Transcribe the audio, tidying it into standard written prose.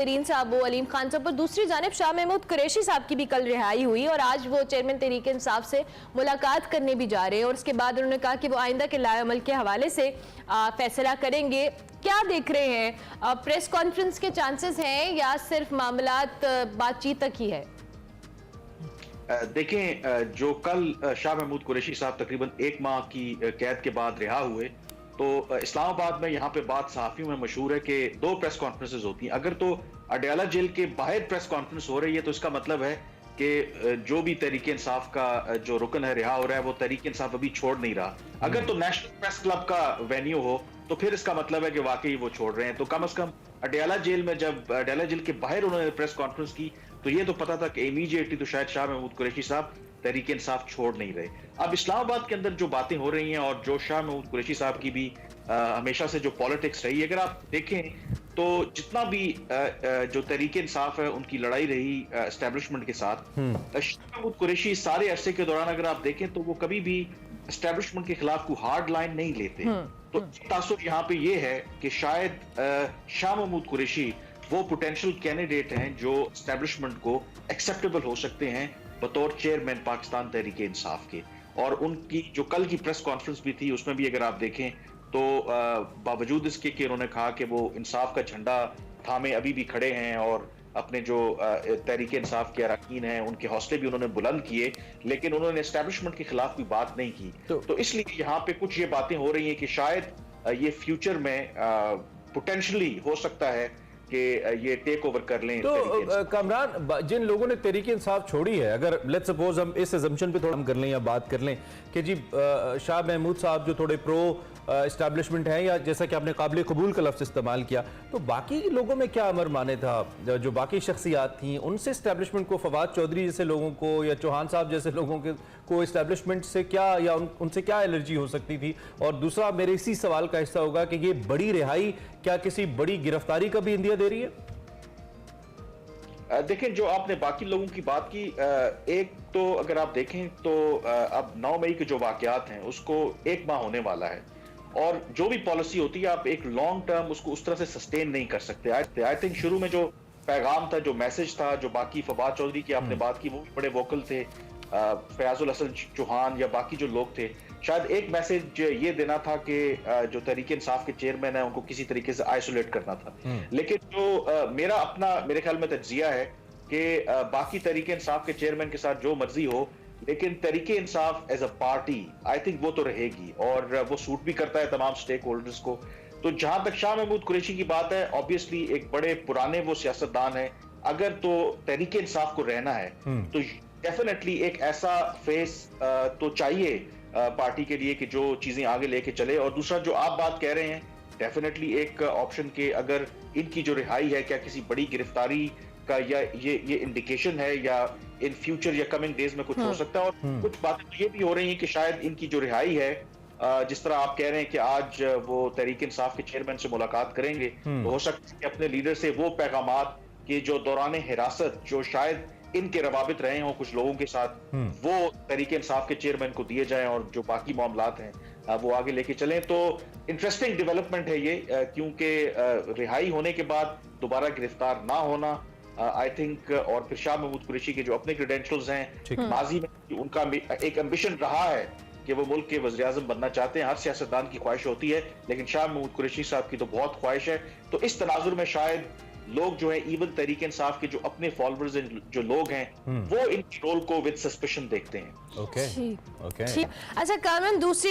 तरीन साहब अलीम खान साहब पर दूसरी जानिब शाह महमूद कुरैशी साहब की भी कल रिहाई हुई और आज वो चेयरमैन तहरीक इंसाफ से मुलाकात करने भी जा रहे हैं और उसके बाद उन्होंने कहा कि वो आइंदा के लाएअमल के हवाले से फैसला करेंगे। क्या देख रहे हैं, प्रेस कॉन्फ्रेंस के चांसेस हैं या सिर्फ मामलात बातचीत तक ही है? देखें, जो कल शाह महमूद कुरैशी साहब तकरीबन 1 माह की कैद के बाद रिहा हुए, तो इस्लामाबाद में यहाँ पे बात सहाफ़ियों में मशहूर है कि 2 प्रेस कॉन्फ्रेंसेज होती हैं। अगर तो अडयाला जेल के बाहर प्रेस कॉन्फ्रेंस हो रही है तो इसका मतलब है कि जो भी तहरीक इंसाफ का जो रुकन है रिहा हो रहा है वो तहरीक इंसाफ अभी छोड़ नहीं रहा। अगर तो नेशनल प्रेस क्लब का वेन्यू हो तो फिर इसका मतलब है कि वाकई वो छोड़ रहे हैं। तो कम से कम अडयाला जेल में जब अडयाला जेल के बाहर उन्होंने प्रेस कॉन्फ्रेंस की तो ये तो पता था कि इमीडिएटली तो शायद शाह महमूद कुरैशी साहब तहरीक इंसाफ छोड़ नहीं रहे। अब इस्लामाबाद के अंदर जो बातें हो रही हैं और जो शाह महमूद कुरैशी साहब की भी हमेशा से जो पॉलिटिक्स रही है, अगर आप देखें तो जितना भी जो तहरीक इंसाफ है उनकी लड़ाई रही एस्टेब्लिशमेंट के साथ, शाह महमूद कुरैशी सारे अरसे के दौरान अगर आप देखें तो वो कभी भी एस्टेब्लिशमेंट के खिलाफ कोई हार्ड लाइन नहीं लेते। तो तासुर यहाँ पे ये है कि शायद शाह महमूद कुरैशी वो पोटेंशियल कैंडिडेट हैं जो एस्टेब्लिशमेंट को एक्सेप्टेबल हो सकते हैं बतौर चेयरमैन पाकिस्तान तहरीक इंसाफ के। और उनकी जो कल की प्रेस कॉन्फ्रेंस भी थी उसमें भी अगर आप देखें तो बावजूद इसके कि उन्होंने कहा कि वो इंसाफ का झंडा थामे अभी भी खड़े हैं और अपने जो तहरीक इंसाफ के अरकान हैं उनके हौसले भी उन्होंने बुलंद किए, लेकिन उन्होंने एस्टेब्लिशमेंट के खिलाफ कोई बात नहीं की। तो इसलिए यहाँ पे कुछ ये बातें हो रही हैं कि शायद ये फ्यूचर में पोटेंशियली हो सकता है कि ये टेक ओवर कर लें। तो कामरान, जिन लोगों ने तहरीक इंसाफ छोड़ी है, अगर लेट्स सपोज हम इस अजम्पशन पे थोड़ा हम कर लें या बात कर लें कि जी शाह महमूद साहब जो थोड़े प्रो एस्टैब्लिशमेंट हैं या जैसा कि आपने काबिल कबूल का लफ्ज़ इस्तेमाल किया, तो बाकी लोगों में क्या अमर माने था? जो बाकी शख्सियात थी उनसे इस्टेब्लिशमेंट को, फवाद चौधरी जैसे लोगों को या चौहान साहब जैसे लोगों को इस्टेब्लिशमेंट से क्या या उनसे क्या एलर्जी हो सकती थी? और दूसरा मेरे इसी सवाल का हिस्सा होगा कि ये बड़ी रिहाई क्या किसी बड़ी गिरफ्तारी का भी इंदिया दे रही है? देखें, जो आपने बाकी लोगों की बात की, एक तो अगर आप देखें तो अब 9 मई के जो वाकयात हैं उसको 1 माह होने वाला है और जो भी पॉलिसी होती है आप एक लॉन्ग टर्म उसको उस तरह से सस्टेन नहीं कर सकते। आई थिंक शुरू में जो पैगाम था, जो मैसेज था, जो बाकी फवाद चौधरी की आपने बात की वो भी बड़े वोकल थे, फयाजुल हसन चौहान या बाकी जो लोग थे, शायद एक मैसेज ये देना था कि जो तहरीक इंसाफ के चेयरमैन है उनको किसी तरीके से आइसोलेट करना था। लेकिन जो मेरा अपना मेरे ख्याल में तज्जिया है कि बाकी तहरीक इंसाफ के चेयरमैन के साथ जो मर्जी हो, लेकिन Tehreek Insaf as a party I think वो तो रहेगी और वो सूट भी करता है तमाम स्टेक होल्डर्स को। तो जहां तक शाह महमूद कुरैशी की बात है, ऑब्वियसली एक बड़े पुराने वो सियासतदान है, अगर तो तहरीक इंसाफ को रहना है तो डेफिनेटली एक ऐसा फेस तो चाहिए पार्टी के लिए कि जो चीजें आगे लेके चले। और दूसरा जो आप बात कह रहे हैं, डेफिनेटली एक ऑप्शन के अगर इनकी जो रिहाई है क्या किसी बड़ी गिरफ्तारी का या ये इंडिकेशन है या इन फ्यूचर या कमिंग डेज में कुछ हो सकता है। और कुछ बातें तो ये भी हो रही हैं कि शायद इनकी जो रिहाई है, जिस तरह आप कह रहे हैं कि आज वो तहरीक इंसाफ के चेयरमैन से मुलाकात करेंगे, तो हो सकता है कि अपने लीडर से वो पैगामात कि जो दौरान हिरासत जो शायद इनके रवाबित रहे हों कुछ लोगों के साथ, वो तहरीक इंसाफ के चेयरमैन को दिए जाएं और जो बाकी मामलात हैं वो आगे लेके चलें। तो इंटरेस्टिंग डेवलपमेंट है ये, क्योंकि रिहाई होने के बाद दोबारा गिरफ्तार ना होना आई थिंक, और फिर शाह महमूद कुरैशी के जो अपने क्रेडेंशियल्स हैं माजी में उनका एक एम्बिशन रहा है कि वो मुल्क के वज़ीर आज़म बनना चाहते हैं, हर सियासतदान की ख्वाहिश होती है, लेकिन शाह महमूद कुरैशी साहब की तो बहुत ख्वाहिश है। तो इस तनाजुर में शायद लोग जो है इवन तहरीक इंसाफ के जो अपने फॉलोअर्स जो लोग हैं वो इन रोल को विद सस्पिशन देखते हैं। ओके। अच्छा कामरान, दूसरी